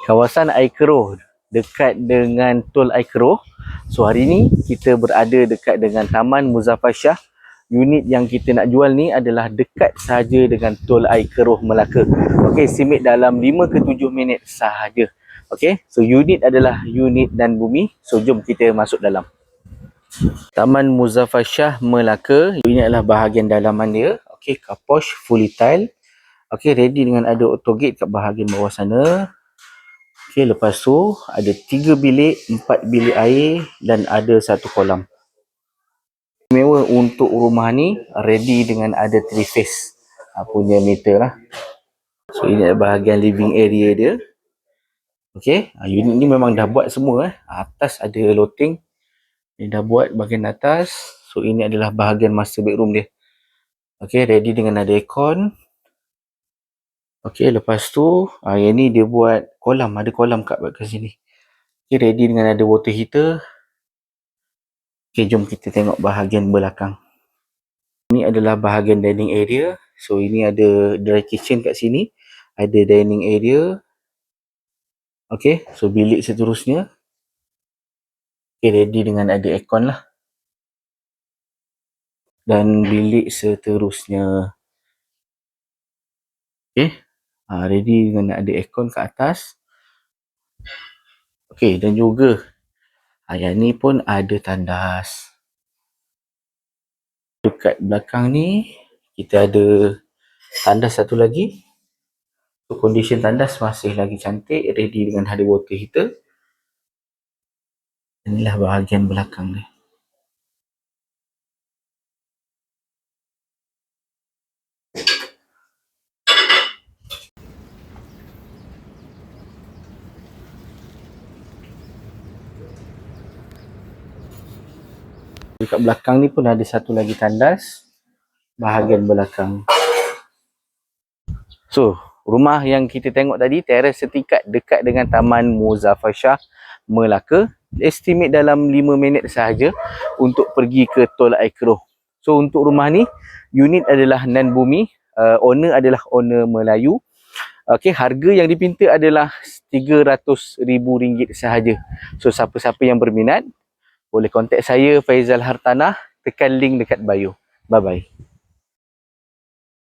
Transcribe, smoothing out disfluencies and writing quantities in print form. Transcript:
kawasan Air Keroh, dekat dengan Tol Air Keroh. So hari ni kita berada dekat dengan Taman Muzaffar Shah. Unit yang kita nak jual ni adalah dekat sahaja dengan Tol Air Keroh Melaka. Okey, estimate dalam 5 ke 7 minit sahaja. Okey, so unit adalah unit dan bumi. So jom kita masuk dalam. Taman Muzaffar Shah Melaka. Ini adalah bahagian dalaman dia. Okey, carport fully tile. Okey, ready dengan ada auto gate kat bahagian bawah sana. Okey, lepas tu ada 3 bilik, 4 bilik air dan ada 1 kolam. Mewah untuk rumah ni, ready dengan ada 3 phase punya meter lah. So ini adalah bahagian living area dia. Okey, unit ni memang dah buat semua. Atas ada loteng. Dia dah buat bahagian atas. So ini adalah bahagian master bedroom dia. Okey, ready dengan ada aircon. Okey, lepas tu yang ni dia buat kolam, ada kolam kat sini. Okey, ready dengan ada water heater. Okey, jom kita tengok bahagian belakang. Ini adalah bahagian dining area. So ini ada dry kitchen kat sini. Ada dining area. Okey, so bilik seterusnya. Okey, ready dengan ada aircon lah. Dan bilik seterusnya. Okey, ready dengan ada aircon kat atas. Okey, dan juga yang ni pun ada tandas. Dekat belakang ni kita ada tandas satu lagi. So, condition tandas masih lagi cantik, ready dengan ada water heater. Inilah bahagian belakang dia. Dekat belakang ni pun ada satu lagi tandas bahagian belakang. So, rumah yang kita tengok tadi, teres setingkat dekat dengan Taman Muzaffar Shah Melaka. Estimate dalam 5 minit sahaja untuk pergi ke Tol Air Keroh. So, untuk rumah ni, unit adalah non bumi, owner adalah owner Melayu. Okey, harga yang dipinta adalah RM300,000 sahaja. So, siapa-siapa yang berminat boleh kontak saya, Faizal Hartanah, tekan link dekat bio. Bye-bye.